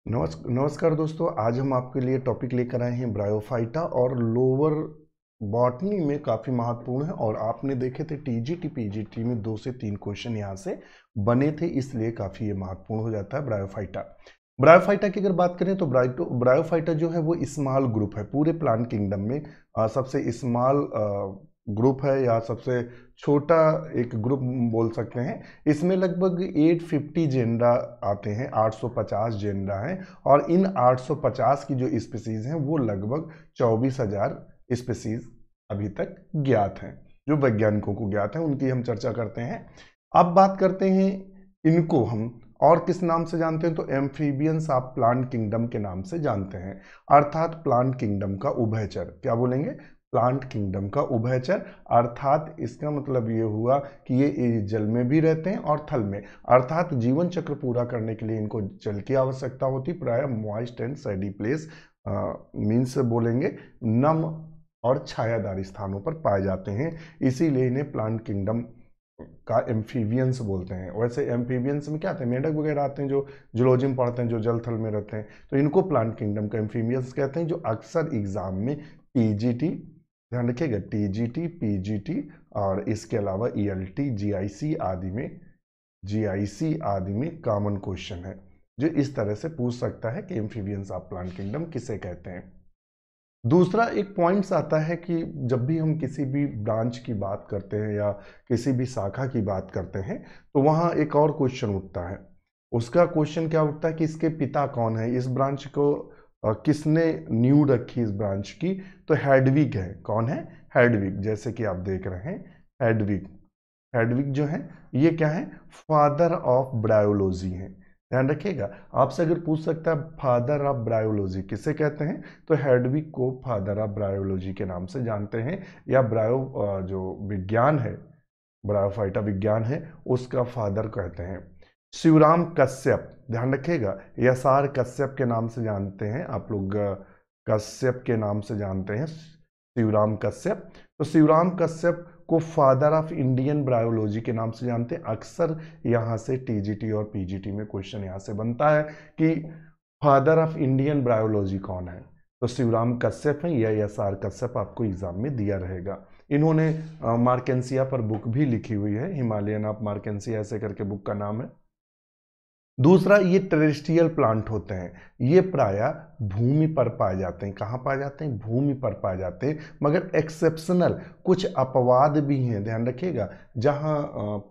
नमस्कार दोस्तों, आज हम आपके लिए टॉपिक लेकर आए हैं ब्रायोफाइटा और लोअर बॉटनी में काफ़ी महत्वपूर्ण है। और आपने देखे थे टीजीटी पीजीटी में 2 से 3 क्वेश्चन यहाँ से बने थे, इसलिए काफ़ी ये महत्वपूर्ण हो जाता है ब्रायोफाइटा। ब्रायोफाइटा की अगर बात करें तो ब्रायोफाइटा जो है वो स्मॉल ग्रुप है पूरे प्लांट किंगडम में। सबसे स्मॉल ग्रुप है या सबसे छोटा एक ग्रुप बोल सकते हैं। इसमें लगभग 850 जेनरा आते हैं, 850 जेनरा हैं। और इन 850 की जो स्पीसीज हैं वो लगभग 24,000 स्पीसीज अभी तक ज्ञात हैं, जो वैज्ञानिकों को ज्ञात हैं। उनकी हम चर्चा करते हैं। अब बात करते हैं इनको हम और किस नाम से जानते हैं, तो एम्फीबियंस ऑफ प्लांट किंगडम के नाम से जानते हैं। अर्थात प्लांट किंगडम का उभयचर, क्या बोलेंगे, प्लांट किंगडम का उभयचर। अर्थात इसका मतलब ये हुआ कि ये जल में भी रहते हैं और थल में, अर्थात जीवन चक्र पूरा करने के लिए इनको जल की आवश्यकता होती। प्राय मॉइस्ट एंड सैडी प्लेस मीन्स बोलेंगे नम और छायादार स्थानों पर पाए जाते हैं, इसीलिए इन्हें प्लांट किंगडम का एम्फीबियंस बोलते हैं। वैसे एम्फीबियंस में क्या आते हैं, मेंढक वगैरह आते हैं जो जूलॉजी में पढ़ते हैं, जो जल थल में रहते हैं, तो इनको प्लांट किंगडम का एम्फीबियंस कहते हैं, जो अक्सर एग्जाम में टीजीटी, ध्यान रखिएगा, टीजीटी पीजीटी और इसके अलावा ईएलटी जीआईसी आदि में कॉमन क्वेश्चन है, जो इस तरह से पूछ सकता है कि एम्फीबियंस ऑफ प्लांट किंगडम किसे कहते हैं। दूसरा एक पॉइंट्स आता है कि जब भी हम किसी भी ब्रांच की बात करते हैं या किसी भी शाखा की बात करते हैं, तो वहाँ एक और क्वेश्चन उठता है। उसका क्वेश्चन क्या उठता है कि इसके पिता कौन है, इस ब्रांच को किसने नींव रखी इस ब्रांच की, तो हेडविग है। कौन है, हेडविग। जैसे कि आप देख रहे हैं हेडविग, हेडविग जो है ये क्या है, फादर ऑफ ब्रायोलॉजी है। ध्यान रखिएगा, आपसे अगर पूछ सकता है फादर ऑफ ब्रायोलॉजी किसे कहते हैं, तो हेडविग को फादर ऑफ ब्रायोलॉजी के नाम से जानते हैं, या जो विज्ञान है, ब्रायोफाइटा विज्ञान है, उसका फादर कहते हैं। शिवराम कश्यप, ध्यान रखिएगा, यसार कश्यप के नाम से जानते हैं आप लोग, कश्यप के नाम से जानते हैं, शिवराम कश्यप। तो शिवराम कश्यप को फादर ऑफ इंडियन ब्रायोलॉजी के नाम से जानते हैं। अक्सर यहाँ से टीजीटी और पीजीटी में क्वेश्चन यहाँ से बनता है कि फादर ऑफ इंडियन ब्रायोलॉजी कौन है, तो शिवराम कश्यप है या एसआर कश्यप, आपको एग्जाम में दिया रहेगा। इन्होंने मार्केंसिया पर बुक भी लिखी हुई है, हिमालयन ऑफ मार्केंसिया ऐसे करके बुक का नाम है। दूसरा, ये टेरेस्ट्रियल प्लांट होते हैं, ये प्रायः भूमि पर पाए जाते हैं। कहाँ पाए जाते हैं, भूमि पर पाए जाते हैं, मगर एक्सेप्शनल कुछ अपवाद भी हैं, ध्यान रखिएगा। जहाँ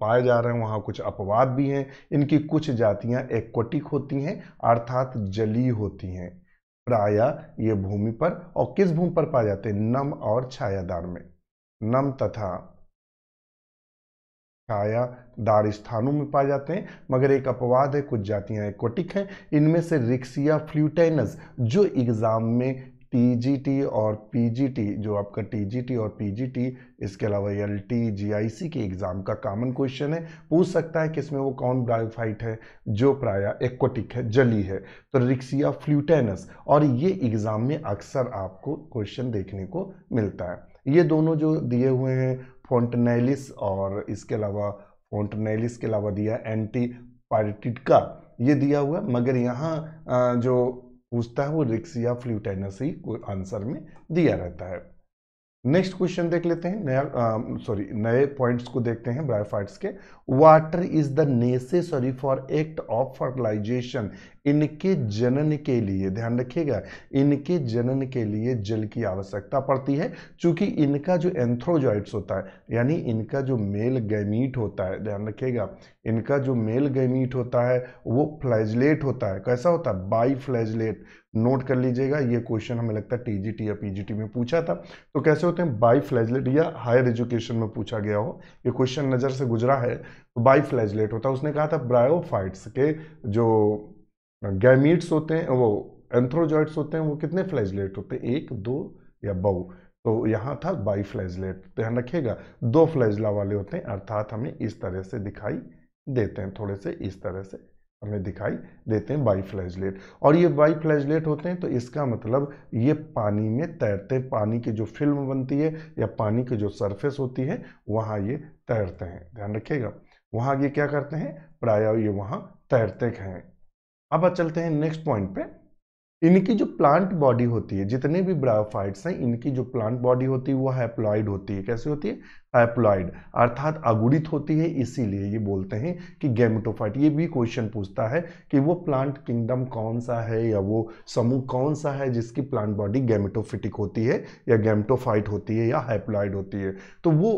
पाए जा रहे हैं वहाँ कुछ अपवाद भी हैं। इनकी कुछ जातियाँ एक्वाटिक होती हैं, अर्थात जलीय होती हैं। प्रायः ये भूमि पर, और किस भूमि पर पाए जाते हैं, नम और छायादार में, नम तथा छायादार स्थानों में पाए जाते हैं। मगर एक अपवाद है, कुछ जातियां एक्वाटिक हैं। इनमें से रिक्सिया फ्लूटेनस, जो एग्जाम में टीजीटी और पीजीटी, जो आपका टीजीटी और पीजीटी, इसके अलावा एलटी जीआईसी के एग्जाम का कॉमन क्वेश्चन है, पूछ सकता है कि इसमें वो कौन ब्रायोफाइट है जो प्रायः एक्वाटिक है, जली है, तो रिक्सिया फ्लूटेनस। और ये एग्जाम में अक्सर आपको क्वेश्चन देखने को मिलता है। ये दोनों जो दिए हुए हैं, फोंटनेलिस और इसके अलावा फोंटनेलिस के अलावा दिया एंटी पार्टिका, ये दिया हुआ, मगर यहाँ जो पूछता है वो रिक्सिया फ्लूटेनस ही आंसर में दिया रहता है। नेक्स्ट क्वेश्चन देख लेते हैं, नए पॉइंट्स को देखते हैं ब्रायोफाइट्स के। Water is the necessary for act of fertilisation, इनके जनन के लिए, ध्यान रखिएगा, इनके जनन के लिए जल की आवश्यकता पड़ती है। चूंकि इनका जो एंथ्रोजॉइट्स होता है, यानी इनका जो मेल गैमीट होता है, ध्यान रखिएगा, इनका जो मेल गैमीट होता है वो फ्लैजलेट होता है। कैसा होता है, बाई फ्लैजलेट। नोट कर लीजिएगा, ये क्वेश्चन हमें लगता है टीजीटी या पीजीटी में पूछा था। तो कैसे होते हैं, बाई फ्लैजलेट, या हायर एजुकेशन में पूछा गया हो, ये क्वेश्चन नज़र से गुजरा है, तो बाई फ्लैजलेट होता है। उसने कहा था ब्रायोफाइट्स के जो गैमीट्स होते हैं, वो एंथ्रोजॉइट्स होते हैं, वो कितने फ्लैजलेट होते हैं, एक, दो या बहु, तो यहाँ था बाई फ्लैजलेट। ध्यान रखिएगा, 2 फ्लैजला वाले होते हैं, अर्थात हमें इस तरह से दिखाई देते हैं, थोड़े से इस तरह से हमें दिखाई देते हैं बाई फ्लैजलेट। और ये बाई फ्लैजलेट होते हैं, तो इसका मतलब ये पानी में तैरते हैं, पानी की जो फिल्म बनती है या पानी की जो सरफेस होती है वहाँ ये तैरते हैं। ध्यान रखिएगा, वहाँ ये क्या करते हैं, प्रायः ये वहाँ तैरते हैं। अब चलते हैं नेक्स्ट पॉइंट पे। इनकी जो प्लांट बॉडी होती है, जितने भी ब्रायोफाइट्स हैं, इनकी जो प्लांट बॉडी होती है वो हैप्लॉइड होती है। कैसे होती है? हैप्लॉइड, अर्थात अगुणित होती है। इसीलिए ये बोलते हैं कि गैमेटोफाइट। ये भी क्वेश्चन पूछता है कि वो प्लांट किंगडम कौन सा है या वो समूह कौन सा है जिसकी प्लांट बॉडी गैमेटोफिटिक होती है या गैमेटोफाइट होती है या हैप्लॉइड होती है। तो वो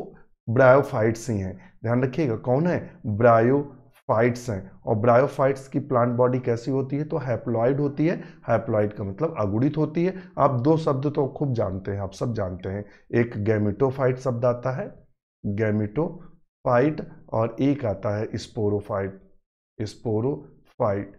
ब्रायोफाइट्स ही हैं। ध्यान रखिएगा, कौन है? ब्रायोफाइट्स हैं। और ब्रायोफाइट्स की प्लांट बॉडी कैसी होती है? तो हैप्लॉइड होती है। हैप्लॉइड का मतलब अगुणित होती है। आप दो शब्द तो खूब जानते हैं, आप सब जानते हैं। एक गैमेटोफाइट शब्द आता है, गैमेटोफाइट, और एक आता है स्पोरोफाइट। स्पोरोफाइट।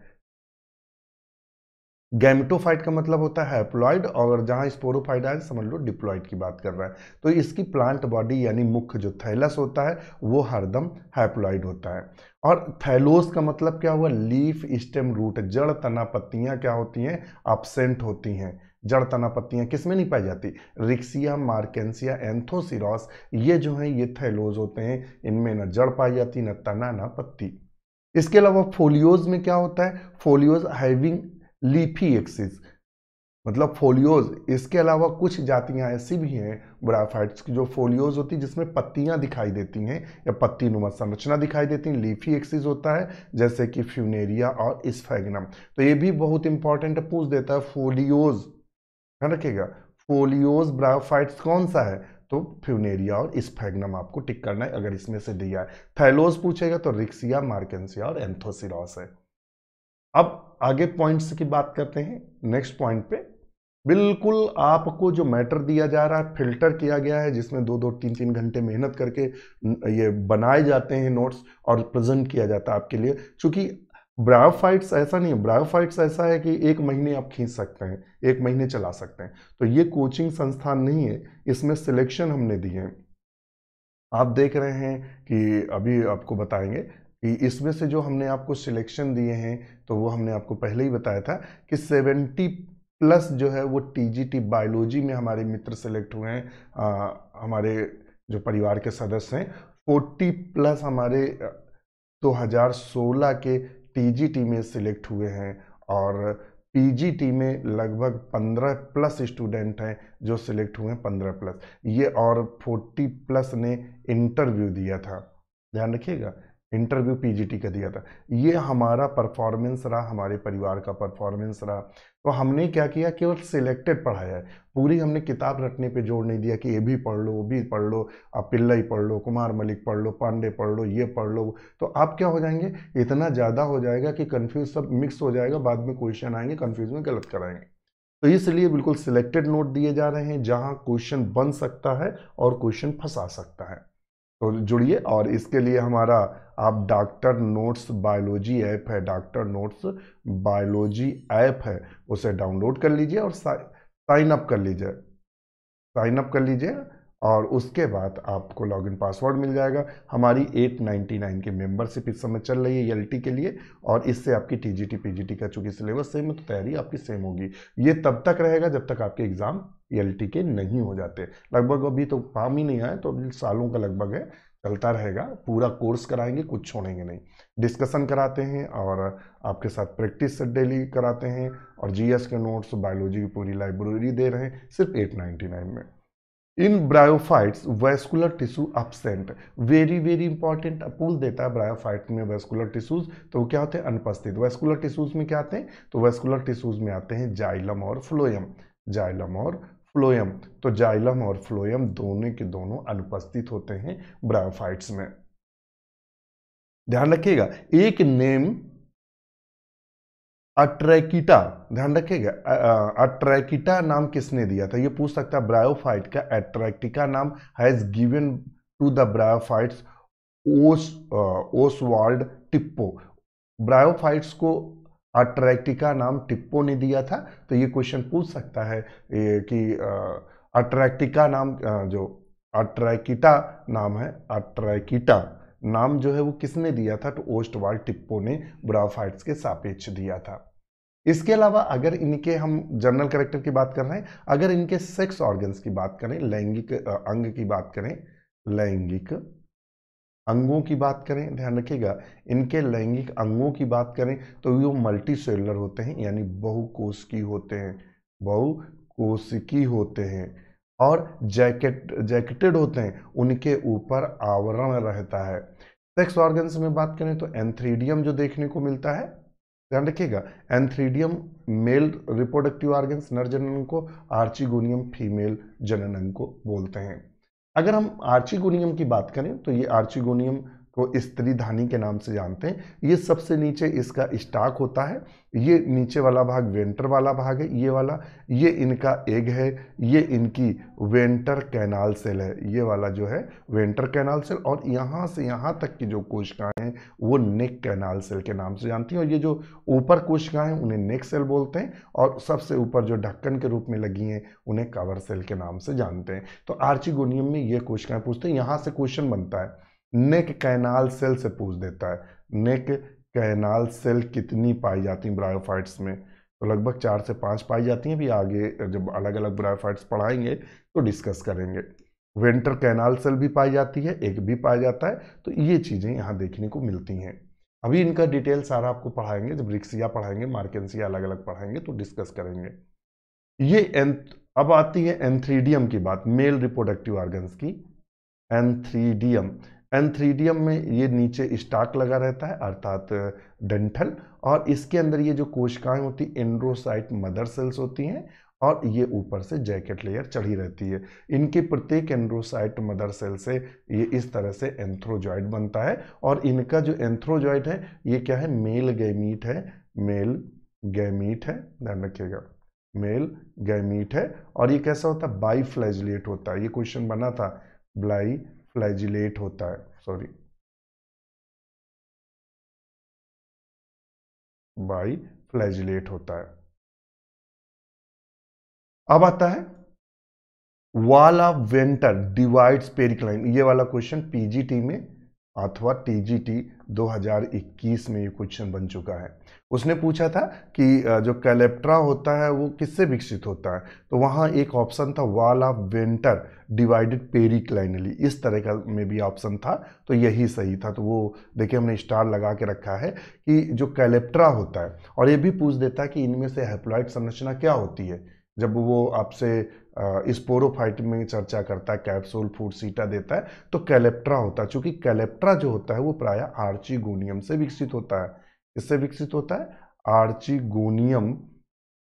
गैमेटोफाइट का मतलब होता है हैप्लॉइड, और जहां स्पोरोफाइट आए समझ लो डिप्लॉइड की बात कर रहा है। तो इसकी प्लांट बॉडी यानी मुख्य जो थैलस होता है वो हरदम हैप्लॉइड होता है। और थैलोस का मतलब क्या हुआ? Leaf, stem, root. जड़, तना, पत्तियां क्या होती हैं? एब्सेंट होती हैं। जड़, तना, पत्तियां किस में नहीं पाई जाती? रिक्सिया, मार्केंसिया, एंथोसिरॉस, ये जो हैं ये थैलोज होते हैं। इनमें न जड़ पाई जाती, न तना, न पत्ती। इसके अलावा फोलियोज में क्या होता है? फोलियोज हैविंग लीफी एक्सिस, मतलब फोलियोज। इसके अलावा कुछ जातियां ऐसी भी हैं ब्रायोफाइट्स की जो फोलियोज होती है जिसमें पत्तियां दिखाई देती हैं या पत्ती नुमा संरचना दिखाई देती हैं। लीफी एक्सिस होता है, जैसे कि फ्यूनेरिया और स्फैग्नम। तो ये भी बहुत इंपॉर्टेंट है, पूछ देता है फोलियोज। ध्यान रखिएगा, फोलियोज ब्रायोफाइट्स कौन सा है? तो फ्यूनेरिया और स्फैग्नम आपको टिक करना है अगर इसमें से दिया है। थैलोज पूछेगा तो रिक्सिया, मार्केंसिया और एंथोसिरॉस है। अब आगे पॉइंट्स की बात करते हैं। नेक्स्ट पॉइंट पे बिल्कुल आपको जो मैटर दिया जा रहा है, फिल्टर किया गया है, जिसमें 2-2 3-3 घंटे मेहनत करके ये बनाए जाते हैं नोट्स और प्रेजेंट किया जाता है आपके लिए। क्योंकि ब्रायोफाइट्स ऐसा नहीं है, ब्रायोफाइट्स ऐसा है कि 1 महीने आप खींच सकते हैं, 1 महीने चला सकते हैं। तो ये कोचिंग संस्थान नहीं है, इसमें सिलेक्शन हमने दिए हैं। आप देख रहे हैं कि अभी आपको बताएंगे कि इसमें से जो हमने आपको सिलेक्शन दिए हैं, तो वो हमने आपको पहले ही बताया था कि 70+ जो है वो टीजीटी बायोलॉजी में हमारे मित्र सेलेक्ट हुए हैं। हमारे जो परिवार के सदस्य हैं, 40+ हमारे 2016 के टीजीटी में सिलेक्ट हुए हैं। और पीजीटी में लगभग 15+ स्टूडेंट हैं जो सिलेक्ट हुए हैं, 15+। ये और 40+ ने इंटरव्यू दिया था। ध्यान रखिएगा, इंटरव्यू पीजीटी का दिया था। ये हमारा परफॉर्मेंस रहा, हमारे परिवार का परफॉर्मेंस रहा। तो हमने क्या किया? केवल सिलेक्टेड पढ़ाया है। पूरी हमने किताब रटने पे जोर नहीं दिया कि ये भी पढ़ लो, वो भी पढ़ लो, आप पिल्लई पढ़ लो, कुमार मलिक पढ़ लो, पांडे पढ़ लो, ये पढ़ लो। तो आप क्या हो जाएंगे? इतना ज़्यादा हो जाएगा कि कंफ्यूज, सब मिक्स हो जाएगा, बाद में क्वेश्चन आएंगे कंफ्यूज में गलत कराएंगे। तो इसलिए बिल्कुल सिलेक्टेड नोट दिए जा रहे हैं जहां क्वेश्चन बन सकता है और क्वेश्चन फंसा सकता है। तो जुड़िए, और इसके लिए हमारा आप डॉक्टर नोट्स बायोलॉजी ऐप है, डॉक्टर नोट्स बायोलॉजी ऐप है, उसे डाउनलोड कर लीजिए और साइन अप कर लीजिए। साइन अप कर लीजिए और उसके बाद आपको लॉगिन पासवर्ड मिल जाएगा। हमारी 899 की मेंबरशिप इस समय चल रही है एलटी के लिए, और इससे आपकी टीजीटी पीजीटी का चूंकि सिलेबस सेम है तो तैयारी आपकी सेम होगी। ये तब तक रहेगा जब तक आपके एग्जाम एलटी के नहीं हो जाते। लगभग अभी तो काम ही नहीं आए, तो अभी सालों का लगभग है, चलता रहेगा। पूरा कोर्स कराएंगे, कुछ छोड़ेंगे नहीं। डिस्कशन कराते हैं और आपके साथ प्रैक्टिस डेली कराते हैं, और जीएस के नोट्स, बायोलॉजी की पूरी लाइब्रेरी दे रहे हैं सिर्फ 899 में। इन bryophytes vascular tissue absent, very very important. पूछ देता है ब्रायोफाइट में वैस्कुलर टिश्यूज, तो क्या होते हैं? अनुपस्थित। वैस्कुलर टिश्यूज में क्या आते हैं? तो वैस्कुलर टिश्यूज में आते हैं जाइलम और फ्लोएम। जाइलम और फ्लोएम। तो जाइलम और फ्लोएम दोनों के दोनों अनुपस्थित होते हैं ब्रायोफाइट्स में। ध्यान रखिएगा, एक नेम अट्रैकिटा, ध्यान रखिएगा, अट्रैकिटा नाम किसने दिया था? ये पूछ सकता है। ब्रायोफाइट का अट्रैक्टिका नाम has given to the bryophytes Oswald Tippo. Bryophytes को अट्रैक्टिका नाम टिप्पो ने दिया था। तो ये क्वेश्चन पूछ सकता है कि अट्रैक्टिका नाम जो अट्रैकिटा नाम है, अट्रैकिटा नाम जो है वो किसने दिया था? तो ओस्टवाल्ड टिप्पो ने ब्रायोफाइट्स के सापेक्ष दिया था। इसके अलावा अगर इनके हम जनरल कैरेक्टर की बात कर रहे हैं, अगर इनके सेक्स ऑर्गन्स की बात करें, लैंगिक अंग की बात करें, लैंगिक अंगों की बात करें, ध्यान रखिएगा, इनके लैंगिक अंगों की बात करें तो वो मल्टी सेलुलर होते हैं, यानी बहुकोशिकीय होते हैं, बहुकोशिकीय होते हैं। और जैकेटेड होते हैं, उनके ऊपर आवरण रहता है। सेक्स ऑर्गन्स में बात करें तो एंथ्रीडियम जो देखने को मिलता है, ध्यान रखिएगा, एंथ्रीडियम मेल रिप्रोडक्टिव ऑर्गन्स नर जनन को, आर्चिगोनियम फीमेल जनन को बोलते हैं। अगर हम आर्चिगोनियम की बात करें तो ये आर्चिगोनियम को स्त्रीधानी के नाम से जानते हैं। ये सबसे नीचे इसका स्टाक होता है, ये नीचे वाला भाग वेंटर वाला भाग है, ये वाला, ये इनका एग है, ये इनकी वेंटर कैनाल सेल है, ये वाला जो है वेंटर कैनाल सेल, और यहाँ से यहाँ तक की जो कोशिकाएं हैं वो नेक कैनाल सेल के नाम से जानती हैं। और ये जो ऊपर कोशिकाएं हैं उन्हें नेक सेल बोलते हैं, और सबसे ऊपर जो ढक्कन के रूप में लगी हैं उन्हें कवर सेल के नाम से जानते हैं। तो आर्चिगोनियम में ये कोशिकाएं पूछते हैं। यहाँ से क्वेश्चन बनता है, नेक कैनाल सेल से पूछ देता है, नेक कैनाल सेल कितनी पाई जाती हैं ब्रायोफाइट्स में, तो लगभग 4 से 5 पाई जाती हैं। भी आगे जब अलग अलग ब्रायोफाइट्स पढ़ाएंगे तो डिस्कस करेंगे। वेंटर कैनाल सेल भी पाई जाती है, एक भी पाया जाता है, तो ये चीजें यहाँ देखने को मिलती हैं। अभी इनका डिटेल सारा आपको पढ़ाएंगे, जब रिक्सिया पढ़ाएंगे, मार्केंसिया अलग अलग पढ़ाएंगे तो डिस्कस करेंगे। ये अब आती है एंथ्रीडियम की बात, मेल रिप्रोडक्टिव ऑर्गन्स की। एंथ्रीडियम, एंथ्रीडियम में ये नीचे स्टाक लगा रहता है, अर्थात डंठल, और इसके अंदर ये जो कोशिकाएं होती एंड्रोसाइट मदर सेल्स होती हैं, और ये ऊपर से जैकेट लेयर चढ़ी रहती है। इनके प्रत्येक एंड्रोसाइट मदर सेल से ये इस तरह से एंथ्रोजॉइड बनता है, और इनका जो एंथ्रोजॉइड है ये क्या है, मेल गैमीट है, मेल गैमीट है, ध्यान रखिएगा, मेल गैमीट है। और ये कैसा होता है, बाई फ्लैजिलेट होता है। ये क्वेश्चन बना था, बाई फ्लैजिलेट होता है, सॉरी, बाई फ्लैजिलेट होता है। अब आता है वॉल ऑफ वेंटर डिवाइड्स पेरिक्लाइन। ये वाला क्वेश्चन पीजीटी में अथवा टीजीटी 2021 में ये क्वेश्चन बन चुका है। उसने पूछा था कि जो कैलेप्ट्रा होता है वो किससे विकसित होता है, तो वहाँ एक ऑप्शन था वॉल ऑफ वेंटर डिवाइडेड पेरिक्लाइनली, इस तरह का में भी ऑप्शन था, तो यही सही था। तो वो देखिए हमने स्टार लगा के रखा है कि जो कैलेप्ट्रा होता है, और ये भी पूछ देता है कि इनमें से हैप्लॉइड संरचना क्या होती है। जब वो आपसे स्पोरोफाइट में चर्चा करता है, कैप्सूल फूड सीटा देता है, तो कैलेप्ट्रा होता है। चूंकि कैलेप्ट्रा जो होता है वो प्रायः आर्चिगोनियम से विकसित होता है। इससे विकसित होता है, आर्चिगोनियम,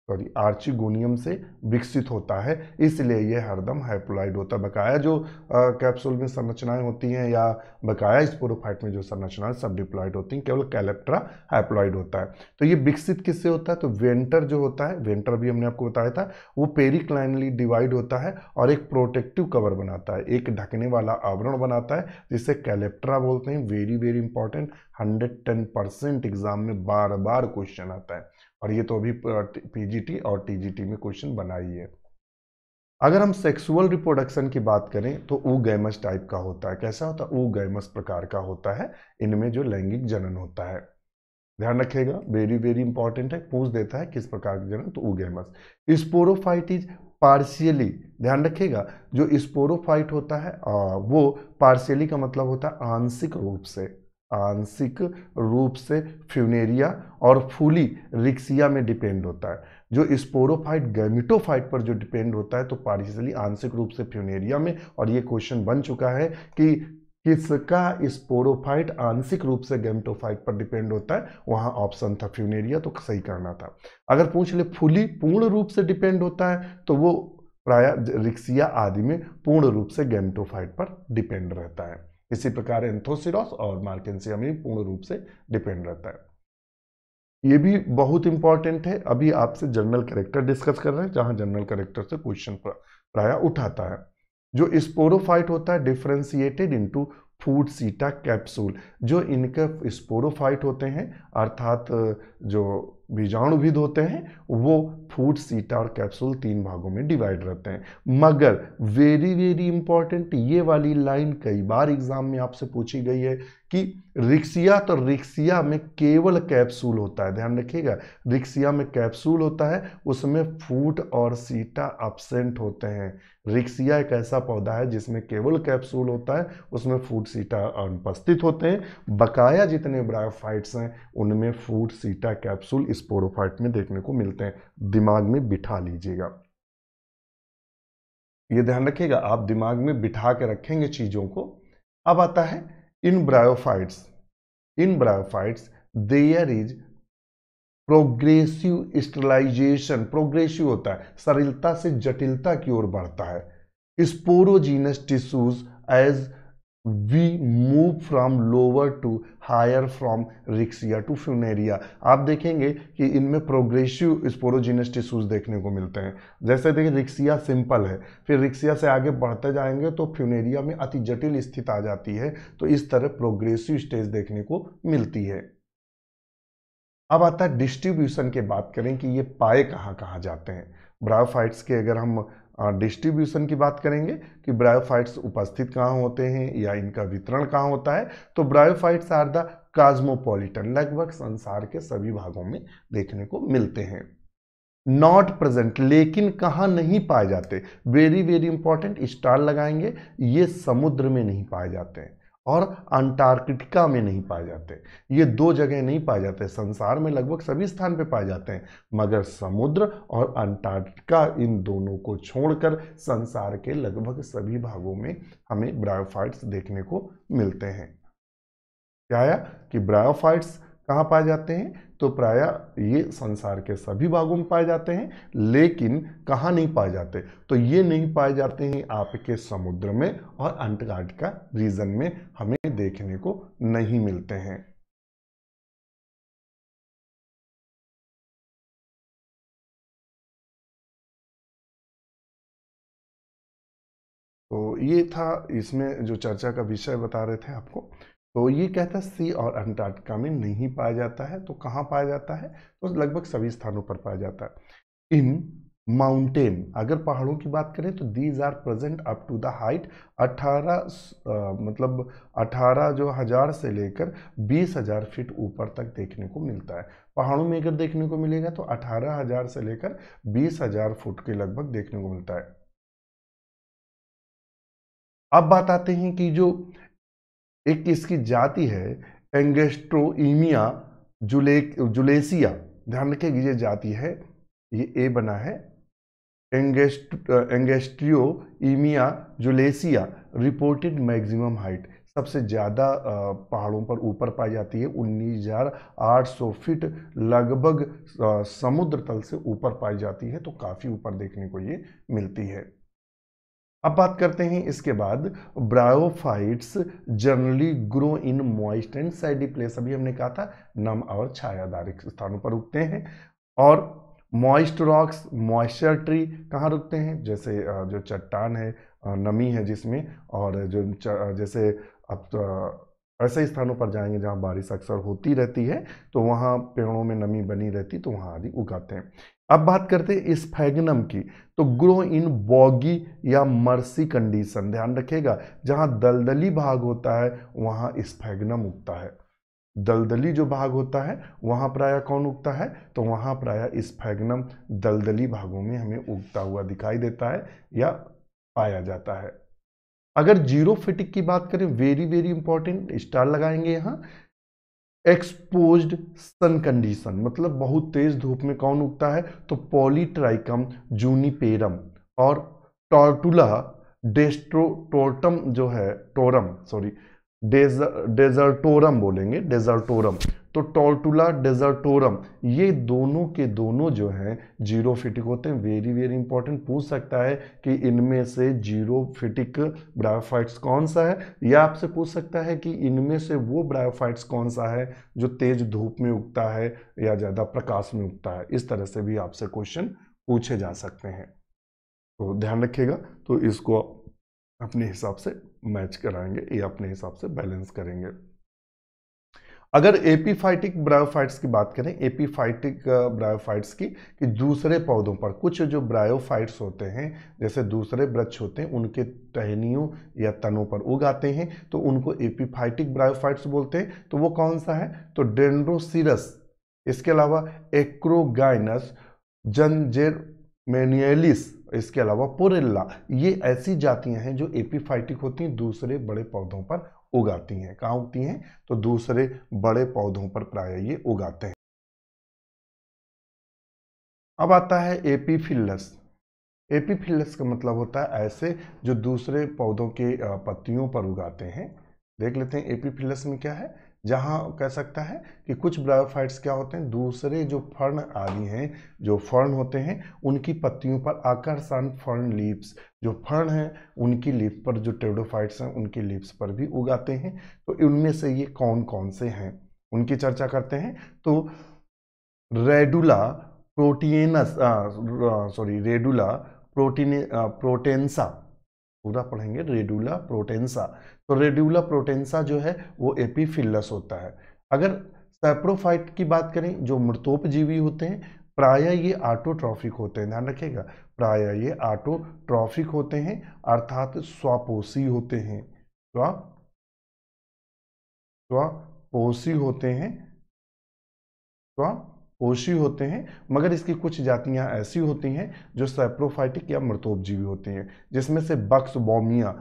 सॉरी, आर्चिगोनियम से विकसित होता है, इसलिए यह हरदम हैप्लॉइड होता है। बकाया जो कैप्सूल में संरचनाएं होती हैं या बकाया स्पोरोफाइट में जो संरचनाएं सब डिप्लॉइड होती हैं, केवल कैलेप्ट्रा हैप्लॉइड होता है। तो ये विकसित किससे होता है, तो वेंटर जो होता है, वेंटर भी हमने आपको बताया था, वो पेरिक्लाइनली डिवाइड होता है और एक प्रोटेक्टिव कवर बनाता है, एक ढकने वाला आवरण बनाता है, जिसे कैलेप्ट्रा बोलते हैं। वेरी वेरी इंपॉर्टेंट, 110% एग्जाम में बार बार क्वेश्चन आता है, और ये तो अभी पीजीटी और टीजीटी में क्वेश्चन बना ही है। अगर हम सेक्सुअल रिप्रोडक्शन की बात करें तो ऊगैमस टाइप का होता है। कैसा होता है, ऊगैमस प्रकार का होता है, इनमें जो लैंगिक जनन होता है, ध्यान रखिएगा, वेरी वेरी इंपॉर्टेंट है, पूछ देता है किस प्रकार का जनन, तो ऊगैमस। स्पोरोफाइट इज पार्शियली, ध्यान रखिएगा, जो स्पोरोफाइट होता है वो पार्शियली का मतलब होता है आंशिक रूप से, आंशिक रूप से फ्यूनेरिया और फुली रिक्सिया में डिपेंड होता है। जो स्पोरोफाइट गैमिटोफाइट पर जो डिपेंड होता है तो पार्शियली आंशिक रूप से फ्यूनेरिया में, और ये क्वेश्चन बन चुका है कि किसका स्पोरोफाइट आंशिक रूप से गैमेटोफाइट पर डिपेंड होता है, वहां ऑप्शन था फ्यूनेरिया, तो सही करना था। अगर पूछ ले फुली पूर्ण रूप से डिपेंड होता है तो वो प्राय रिक्सिया आदि में पूर्ण रूप से गैमेटोफाइट पर डिपेंड रहता है। इसी प्रकार एंथोसिरोस और मार्केंसिया में पूर्ण रूप से डिपेंड रहता है। ये भी बहुत इंपॉर्टेंट है। अभी आपसे जनरल कैरेक्टर डिस्कस कर रहे हैं, जहां जनरल कैरेक्टर से क्वेश्चन प्राय उठाता है। जो स्पोरोफाइट होता है डिफरेंशिएटेड इनटू फूड सीटा कैप्सूल, जो इनके स्पोरोफाइट होते हैं अर्थात जो बीजाणुविद होते हैं वो फूड सीटा और कैप्सूल 3 भागों में डिवाइड रहते हैं। मगर वेरी वेरी इंपॉर्टेंट, ये वाली लाइन कई बार एग्जाम में आपसे पूछी गई है कि रिक्सिया, तो रिक्सिया में केवल कैप्सूल होता है, ध्यान रखिएगा, रिक्सिया में कैप्सूल होता है, उसमें फूड और सीटा एब्सेंट होते हैं। रिक्सिया एक ऐसा पौधा है जिसमें केवल कैप्सूल होता है, उसमें फूड फूड सीटा अनुपस्थित होते हैं। बकाया जितने ब्रायोफाइट्स हैं उनमें फूड सीटा कैप्सूल स्पोरोफाइट में देखने को मिलते हैं। दिमाग में बिठा लीजिएगा, ये ध्यान रखिएगा, आप दिमाग में बिठा के रखेंगे चीजों को। अब आता है इन bryophytes there is progressive sterilization. Progressive होता है सरिलता से जटिलता की ओर बढ़ता है। Sporogenous tissues as we move from lower to higher from Riccia to Funaria. आप देखेंगे कि इनमें प्रोग्रेसिव स्पोरोजीनस टिश्यूज देखने को मिलते हैं। जैसे देखिए रिक्सिया सिंपल है, फिर रिक्सिया से आगे बढ़ते जाएंगे तो फ्यूनेरिया में अति जटिल स्थिति आ जाती है। तो इस तरह प्रोग्रेसिव स्टेज देखने को मिलती है। अब आता है डिस्ट्रीब्यूशन की बात करें कि ये पाए कहाँ कहाँ जाते हैं। ब्रायोफाइट्स के अगर हम डिस्ट्रीब्यूशन की बात करेंगे कि ब्रायोफाइट्स उपस्थित कहाँ होते हैं या इनका वितरण कहाँ होता है, तो ब्रायोफाइट्स आर द कॉस्मोपॉलिटन, लगभग संसार के सभी भागों में देखने को मिलते हैं। नॉट प्रेजेंट, लेकिन कहाँ नहीं पाए जाते, वेरी वेरी इंपॉर्टेंट, स्टार लगाएंगे, ये समुद्र में नहीं पाए जाते हैं और अंटार्कटिका में नहीं पाए जाते। ये दो जगह नहीं पाए जाते, संसार में लगभग सभी स्थान पे पाए जाते हैं, मगर समुद्र और अंटार्कटिका इन दोनों को छोड़कर संसार के लगभग सभी भागों में हमें ब्रायोफाइट्स देखने को मिलते हैं। क्या आया कि ब्रायोफाइट्स कहाँ पाए जाते हैं, तो प्रायः ये संसार के सभी भागों में पाए जाते हैं, लेकिन कहाँ नहीं पाए जाते, तो ये नहीं पाए जाते हैं आपके समुद्र में और अंटार्कटिका रीजन में हमें देखने को नहीं मिलते हैं। तो ये था इसमें जो चर्चा का विषय बता रहे थे आपको। तो ये कहता है सी और अंटार्कटिका में नहीं पाया जाता है, तो कहाँ पाया जाता है, तो लगभग सभी स्थानों पर पाया जाता है। इन माउंटेन, अगर पहाड़ों की बात करें तो these are present up to the height 18 जो हजार से लेकर 20,000 फीट ऊपर तक देखने को मिलता है। पहाड़ों में अगर देखने को मिलेगा तो 18,000 से लेकर 20,000 फुट के लगभग देखने को मिलता है। अब बात आते हैं कि जो एक इसकी जाति है एंगेस्ट्रोइमिया जुलेसिया, ध्यान रखिए ये जाति है, ये ए बना है, एंगेस्ट्रियोइमिया जुलेसिया रिपोर्टेड मैक्सिमम हाइट, सबसे ज़्यादा पहाड़ों पर ऊपर पाई जाती है, 19,800 फीट लगभग समुद्र तल से ऊपर पाई जाती है, तो काफ़ी ऊपर देखने को ये मिलती है। अब बात करते हैं इसके बाद bryophytes generally grow in moist and सैडी place, अभी हमने कहा था नम और छायादार स्थानों पर उगते हैं। और मॉइस्ट रॉक्स, मॉइस्चर ट्री कहाँ रुकते हैं, जैसे जो चट्टान है नमी है जिसमें, और जो जैसे अब ऐसे स्थानों पर जाएंगे जहाँ बारिश अक्सर होती रहती है तो वहाँ पेड़ों में नमी बनी रहती, तो वहाँ आदि उगाते हैं। अब बात करते हैं स्फैग्नम की, तो ग्रो इन बॉगी या मर्सी कंडीशन, ध्यान रखिएगा जहाँ दलदली भाग होता है वहाँ स्फैग्नम उगता है। दलदली जो भाग होता है वहाँ प्रायः कौन उगता है, तो वहाँ प्रायः स्फैग्नम दलदली भागों में हमें उगता हुआ दिखाई देता है या पाया जाता है। अगर जीरोफिटिक की बात करें, वेरी वेरी इंपॉर्टेंट, स्टार लगाएंगे यहाँ, एक्सपोज्ड सन कंडीशन, मतलब बहुत तेज धूप में कौन उगता है, तो पॉलीट्राइकम जूनिपेरम और टॉर्टुला डेस्ट्रोटोरम जो है, डेजर्टोरम बोलेंगे, डेजर्टोरम, तो टॉर्टुला डेजर्टोरम, ये दोनों के दोनों जो हैं जीरोफिटिक होते हैं। वेरी वेरी इंपॉर्टेंट, पूछ सकता है कि इनमें से जीरोफिटिक ब्रायोफाइट्स कौन सा है, या आपसे पूछ सकता है कि इनमें से वो ब्रायोफाइट्स कौन सा है जो तेज धूप में उगता है या ज़्यादा प्रकाश में उगता है। इस तरह से भी आपसे क्वेश्चन पूछे जा सकते हैं, तो ध्यान रखिएगा। तो इसको अपने हिसाब से मैच कराएंगे या अपने हिसाब से बैलेंस करेंगे। अगर एपीफाइटिक ब्रायोफाइट्स की बात करें, एपीफाइटिक ब्रायोफाइट्स की, कि दूसरे पौधों पर कुछ जो ब्रायोफाइट्स होते हैं जैसे दूसरे वृक्ष होते हैं उनके टहनियों या तनों पर उगाते हैं, तो उनको एपीफाइटिक ब्रायोफाइट्स बोलते हैं। तो वो कौन सा है, तो डेंड्रोसिरस, इसके अलावा एक्रोगाइनस, जंजेरमेनियलिस, इसके अलावा पोरेला, ये ऐसी जातियां हैं जो एपीफाइटिक होती हैं, दूसरे बड़े पौधों पर उगाती हैं। कहाँ उगती हैं? तो दूसरे बड़े पौधों पर प्रायः ये उगाते हैं। अब आता है एपीफिलस। एपीफिलस का मतलब होता है ऐसे जो दूसरे पौधों के पत्तियों पर उगाते हैं। देख लेते हैं एपीफिलस में क्या है। जहां कह सकता है कि कुछ ब्रायोफाइट्स क्या होते हैं, दूसरे जो फर्न आदि हैं, जो फर्न होते हैं उनकी पत्तियों पर आकर्षण फर्न लीव्स, जो फर्न हैं उनकी लीफ पर, जो टेरिडोफाइट्स हैं उनकी लीव्स पर भी उगाते हैं। तो इनमें से ये कौन कौन से हैं उनकी चर्चा करते हैं। तो रेडुला प्रोटिएनस, सॉरी रेडुला प्रोटेंसा, पूरा पढ़ेंगे रेडुला प्रोटेंसा। तो रेडुला प्रोटेंसा जो है वो एपीफिलस होता है। अगर सैप्रोफाइट की बात करें जो मृतोपजीवी होते हैं, प्रायः ये ऑटोट्रॉफिक होते हैं, ध्यान रखिएगा, प्रायः ये ऑटोट्रॉफिक होते हैं अर्थात स्वपोषी होते हैं, स्वपोषी होते हैं, पोषी होते हैं। मगर इसकी कुछ जातियां ऐसी होती हैं जो सैप्रोफाइटिक या मृतोपजीवी होती हैं, जिसमें से बक्सबोमिया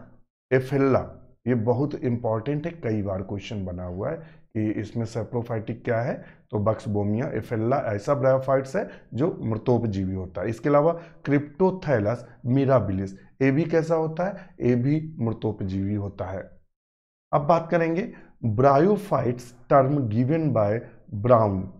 एफेल्ला, ये बहुत इंपॉर्टेंट है, कई बार क्वेश्चन बना हुआ है कि इसमें सैप्रोफाइटिक क्या है। तो बक्सबोमिया एफेल्ला ऐसा ब्रायोफाइट्स है जो मृतोपजीवी होता है। इसके अलावा क्रिप्टोथैलस मिराबिलिस, ये भी कैसा होता है, ये भी मृतोपजीवी होता है। अब बात करेंगे bryophytes term given by brown.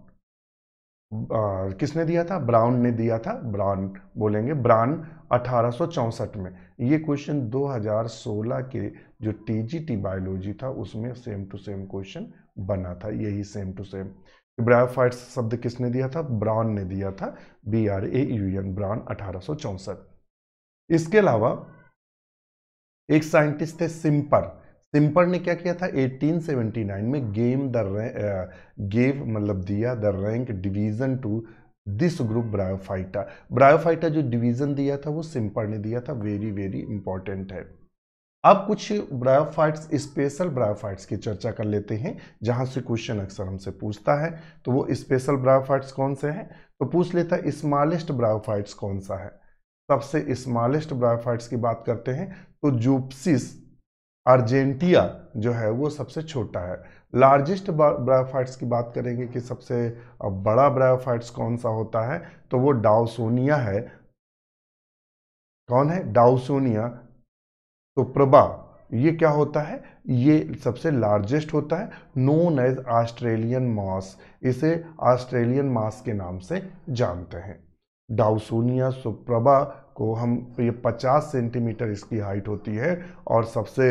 किसने दिया था? ब्राउन ने दिया था, ब्राउन बोलेंगे, ब्राउन 1864 में। ये क्वेश्चन 2016 के जो टीजीटी बायोलॉजी था उसमें सेम टू सेम क्वेश्चन बना था, यही सेम टू सेम। ब्रायोफाइट्स शब्द किसने दिया था? ब्राउन ने दिया था, BRAUN, ब्राउन 1864। इसके अलावा एक साइंटिस्ट थे सिम्पर। सिम्पर ने क्या किया था? 1879 में गेव मतलब दिया the rank division to this group bryophyta. Bryophyta जो डिवीजन दिया था वो सिम्पर ने दिया था, वेरी वेरी इंपॉर्टेंट है। अब कुछ ब्रायोफाइट्स, स्पेशल ब्रायोफाइट्स की चर्चा कर लेते हैं जहां से क्वेश्चन अक्सर हमसे पूछता है। तो वो स्पेशल ब्रायोफाइट्स कौन से हैं? तो पूछ लेता है स्मॉलेस्ट ब्रायोफाइट्स कौन सा है। सबसे स्मॉलेस्ट ब्रायोफाइट्स की बात करते हैं तो जूप्सिस अर्जेंटिया जो है वो सबसे छोटा है। लार्जेस्ट ब्रायोफाइट्स की बात करेंगे कि सबसे बड़ा ब्रायोफाइट्स कौन सा होता है, तो वो डाउसोनिया है। कौन है? डाउसोनिया। तो प्रभा, ये क्या होता है? ये सबसे लार्जेस्ट होता है, नोन एज ऑस्ट्रेलियन मॉस, इसे ऑस्ट्रेलियन मॉस के नाम से जानते हैं। डाउसोनिया सुप्रभा को हम, ये 50 सेंटीमीटर इसकी हाइट होती है और सबसे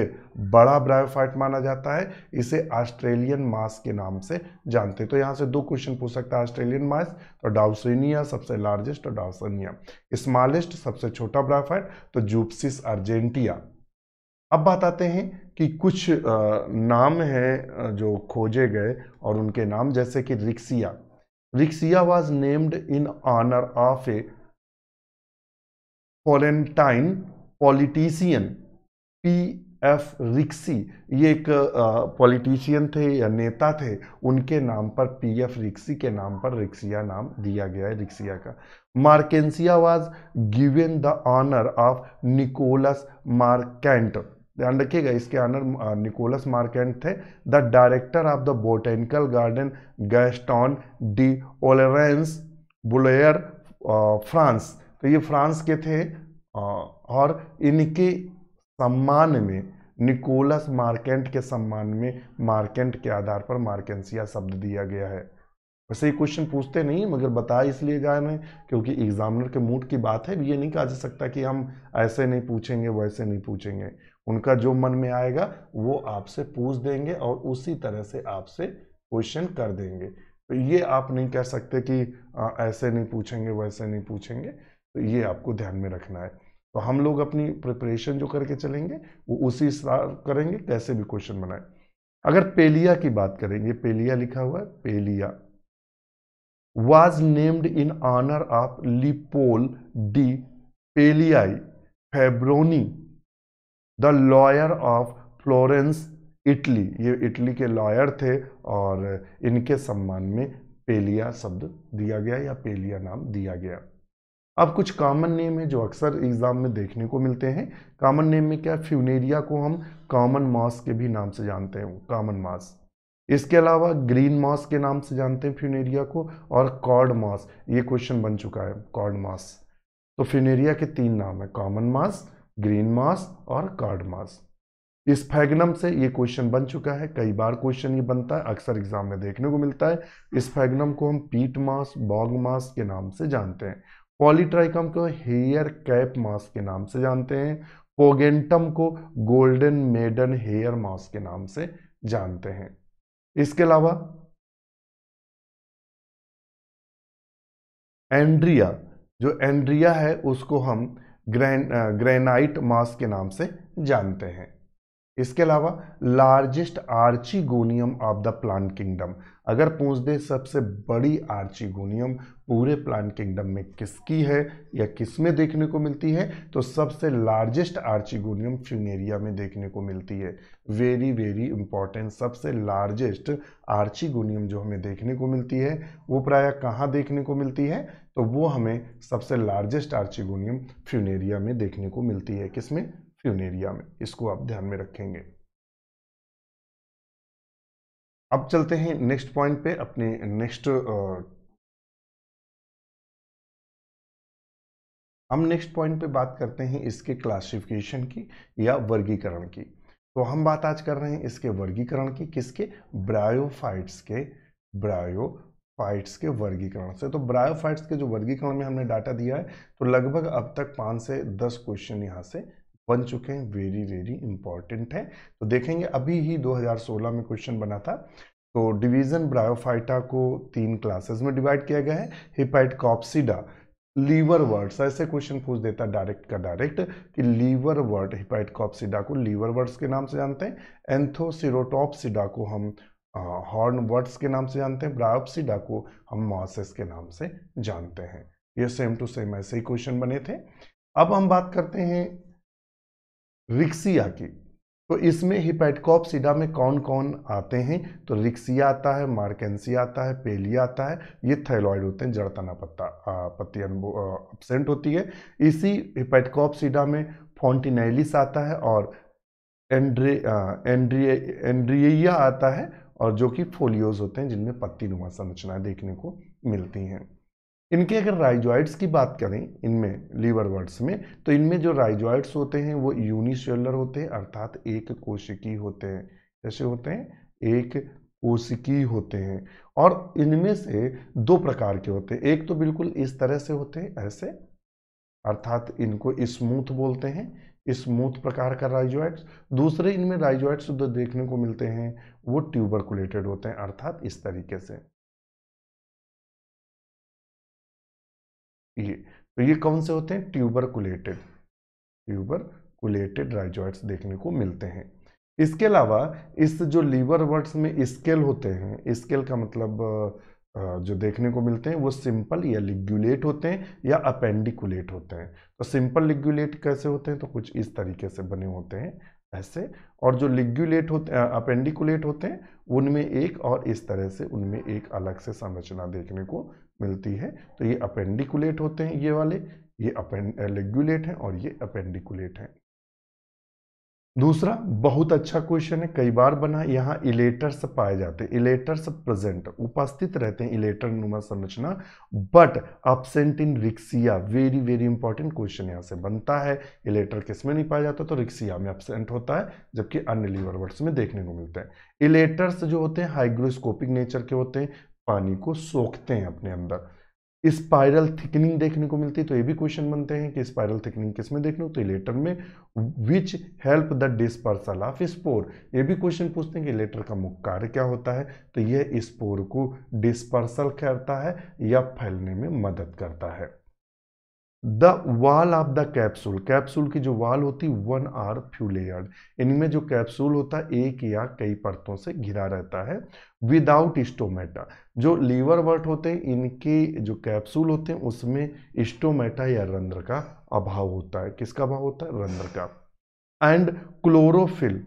बड़ा ब्रायोफाइट माना जाता है, इसे ऑस्ट्रेलियन मास के नाम से जानते हैं। तो यहाँ से दो क्वेश्चन पूछ सकता है, ऑस्ट्रेलियन मास तो डाउसोनिया सबसे लार्जेस्ट और डाउसोनिया स्मॉलेस्ट सबसे छोटा ब्रायोफाइट तो जूप्सिस अर्जेंटिया। अब बात आते हैं कि कुछ नाम हैं जो खोजे गए और उनके नाम, जैसे कि riccia. Riccia was named in honour of a Florentine politician PF Ricci. ये एक पॉलिटिशियन थे या नेता थे, उनके नाम पर PF रिक्सी के नाम पर रिक्सिया नाम दिया गया है, रिक्सिया का। Marchantia was given the honour of Nicolas Marchant. ध्यान रखिएगा, इसके ऑनर निकोलस मार्केंट थे, the director of the botanical garden Gaston d'Orleans बुलेयर, फ्रांस। तो ये फ्रांस के थे और इनके सम्मान में, निकोलस मार्केंट के सम्मान में, मार्केंट के आधार पर मार्केंसिया शब्द दिया गया है। वैसे ये क्वेश्चन पूछते नहीं मगर बता इसलिए जा रहे हैं क्योंकि एग्जामिनर के मूड की बात है। ये नहीं कहा जा सकता कि हम ऐसे नहीं पूछेंगे वैसे नहीं पूछेंगे, उनका जो मन में आएगा वो आपसे पूछ देंगे और उसी तरह से आपसे क्वेश्चन कर देंगे। तो ये आप नहीं कह सकते कि ऐसे नहीं पूछेंगे वैसे नहीं पूछेंगे, तो ये आपको ध्यान में रखना है। तो हम लोग अपनी प्रिपरेशन जो करके चलेंगे वो उसी करेंगे, कैसे भी क्वेश्चन बनाए। अगर पेलिया की बात करेंगे, पेलिया लिखा हुआ है, पेलिया was named in honor of Leopold di Pelii Fabroni, the lawyer of Florence, Italy. ये इटली के लॉयर थे और इनके सम्मान में पेलिया शब्द दिया गया या पेलिया नाम दिया गया। अब कुछ कॉमन नेम है जो अक्सर एग्जाम में देखने को मिलते हैं। कॉमन नेम में क्या, फ्यूनेरिया को हम कॉमन मॉस के भी नाम से जानते हैं, कॉमन मॉस। इसके अलावा ग्रीन मॉस के नाम से जानते हैं फ्यूनेरिया को, और कॉर्ड मॉस, ये क्वेश्चन बन चुका है, कॉर्ड मॉस। तो फ्यूनेरिया के 3 नाम है, कॉमन मॉस, ग्रीन मॉस और कॉर्ड मॉस। इस फैगनम से ये क्वेश्चन बन चुका है, कई बार क्वेश्चन ये बनता है, अक्सर एग्जाम में देखने को मिलता है। इस फैगनम को हम पीट मॉस, बॉग मॉस के नाम से जानते हैं। पॉलीट्राइकम को हेयर कैप मॉस के नाम से जानते हैं। पोगेंटम को गोल्डन मेडन हेयर मॉस के नाम से जानते हैं। इसके अलावा एंड्रिया, जो एंड्रिया है उसको हम ग्रेनाइट मॉस के नाम से जानते हैं। इसके अलावा largest archegonium of the plant kingdom, अगर पूछ दे सबसे बड़ी आर्चिगोनियम पूरे प्लांट किंगडम में किसकी है या किस में देखने को मिलती है, तो सबसे लार्जेस्ट आर्चिगोनियम फ्यूनेरिया में देखने को मिलती है। वेरी वेरी इंपॉर्टेंट, सबसे लार्जेस्ट आर्चिगोनियम जो हमें देखने को मिलती है वो प्रायः कहाँ देखने को मिलती है, तो वो हमें सबसे लार्जेस्ट आर्चिगोनियम फ्यूनेरिया में देखने को मिलती है। किसमें, फ्यूनेरिया में। इसको आप ध्यान में रखेंगे। अब चलते हैं नेक्स्ट पॉइंट पे, अपने हम नेक्स्ट पॉइंट पे बात करते हैं इसके क्लासिफिकेशन की या वर्गीकरण की। तो हम बात आज कर रहे हैं इसके वर्गीकरण की, किसके, ब्रायोफाइट्स के वर्गीकरण से। तो ब्रायोफाइट्स के जो वर्गीकरण में हमने डाटा दिया है, तो लगभग अब तक 5 से 10 क्वेश्चन यहाँ से बन चुके हैं, वेरी वेरी इंपॉर्टेंट है। तो देखेंगे, अभी ही 2016 में क्वेश्चन बना था। तो डिवीजन ब्रायोफाइटा को 3 क्लासेस में डिवाइड किया गया है। हिपैटकॉप्सिडा, लीवरवर्ट्स, ऐसे क्वेश्चन पूछ देता डायरेक्ट का डायरेक्ट कि लीवरवर्ट, हिपैटकॉप्सिडा को लीवरवर्ट्स के नाम से जानते हैं। एंथोसिरोटॉप्सिडा को हम हॉर्नवर्ट्स के नाम से जानते हैं। ब्रायोप्सिडा को हम मॉसेस के नाम से जानते हैं। ये सेम टू सेम ऐसे ही क्वेश्चन बने थे। अब हम बात करते हैं रिक्सिया की। तो इसमें हिपैटकॉप्सिडा में कौन कौन आते हैं, तो रिक्सिया आता है, मार्केंसिया आता है, पेलिया आता है। ये थाइलॉइड होते हैं, जड़ तना पत्ती एब्सेंट होती है। इसी हिपैटकॉप्सिडा में फॉन्टिनेलिस आता है और एंड्रिया आता है, और जो कि फोलियोज होते हैं जिनमें पत्ती नुमा संरचनाएं देखने को मिलती हैं। इनके अगर राइजॉइड्स की बात करें, इनमें लीवरवर्ट्स में, तो इनमें जो राइजॉइड्स होते हैं वो यूनिसेलुलर होते हैं, अर्थात एक कोशिकी होते हैं। कैसे होते हैं, एक कोशिकी होते हैं। और इनमें से 2 प्रकार के होते हैं। एक तो बिल्कुल इस तरह से होते हैं, ऐसे, अर्थात इनको स्मूथ बोलते हैं, स्मूथ प्रकार का राइजॉइड्स। दूसरे इनमें राइजॉइड्स जो देखने को मिलते हैं वो ट्यूबरकुलेटेड होते हैं, अर्थात इस तरीके से। ये कौन से होते हैं, ट्यूबरकुलेटेड राइजॉइड्स देखने को मिलते हैं। इसके अलावा इस जो लीवरवर्ट्स में स्केल होते हैं, स्केल का मतलब जो देखने को मिलते हैं वो सिंपल या लिग्यूलेट होते हैं या अपेंडिकुलेट होते हैं। तो सिंपल लिग्यूलेट कैसे होते हैं, तो कुछ इस तरीके से बने होते हैं, ऐसे। और जो लिग्यूलेट होते हैं, अपेंडिकुलेट होते हैं, उनमें एक और इस तरह से उनमें एक अलग से संरचना देखने को मिलती है। तो ये अपेंडिकुलेट होते हैं, ये वाले, ये लिग्यूलेट हैं और ये अपेंडिकुलेट हैं। दूसरा बहुत अच्छा क्वेश्चन है, कई बार बना, यहाँ इलेटर्स पाए जाते हैं, इलेटर्स प्रेजेंट, उपस्थित रहते हैं इलेटर नुमा संरचना, but absent in Riccia. Very very important question यहाँ से बनता है। इलेटर किस में नहीं पाया जाता, तो रिक्सिया में अब्सेंट होता है, जबकि अन्य लीवरवर्ट्स में देखने को मिलते हैं। इलेटर्स जो होते हैं हाइग्रोस्कोपिक नेचर के होते हैं, पानी को सोखते हैं अपने अंदर। स्पाइरल थिकनिंग देखने को मिलती है, तो ये भी क्वेश्चन बनते हैं कि स्पाइरल थिकनिंग किस में देखने को, तो इलेटर में। Which help the dispersal of spore, ये भी क्वेश्चन पूछते हैं कि इलेटर का मुख्य कार्य क्या होता है, तो यह स्पोर को डिस्पर्सल करता है या फैलने में मदद करता है। The wall of the capsule, capsule की जो वॉल होती है 1 आर फ्यू लेयर्ड, इनमें जो कैप्सूल होता है एक या कई परतों से घिरा रहता है। विदाउट स्टोमेटा, जो लीवरवर्ट होते हैं इनके जो कैप्सूल होते हैं उसमें स्टोमेटा या रंध्र का अभाव होता है। किसका अभाव होता है, रंध्र का। And chlorophyll,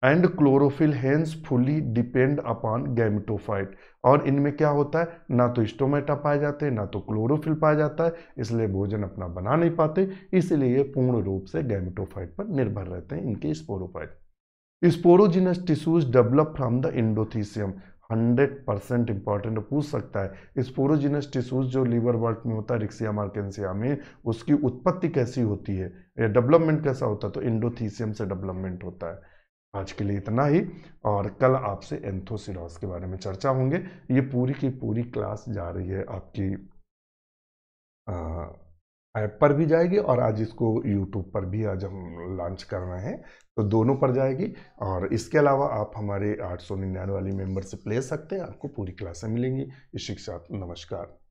and chlorophyll hence fully depend upon gametophyte. और इनमें क्या होता है, ना तो स्टोमेटा पाए जाते हैं ना तो क्लोरोफिल पाया जाता है, इसलिए भोजन अपना बना नहीं पाते, इसलिए ये पूर्ण रूप से गैमेटोफाइट पर निर्भर रहते हैं इनके sporophyte. Sporogenous tissues develop from the endothecium. 100% important पूछ सकता है, स्पोरोजिनस टिश्यूज जो लीवर वर्ट में होता है, रिक्सिया मार्केंसिया में, उसकी उत्पत्ति कैसी होती है या डेवलपमेंट कैसा होता है, तो इंडोथीसियम से डेवलपमेंट होता है। आज के लिए इतना ही, और कल आपसे एंथोसिरॉस के बारे में चर्चा होंगे। ये पूरी की पूरी क्लास जा रही है आपकी ऐप पर भी जाएगी, और आज इसको यूट्यूब पर भी आज हम लॉन्च कर रहे हैं, तो दोनों पर जाएगी। और इसके अलावा आप हमारे 899 वाली मेंबरशिप ले सकते हैं, आपको पूरी क्लासें मिलेंगी। शिक्षा नमस्कार।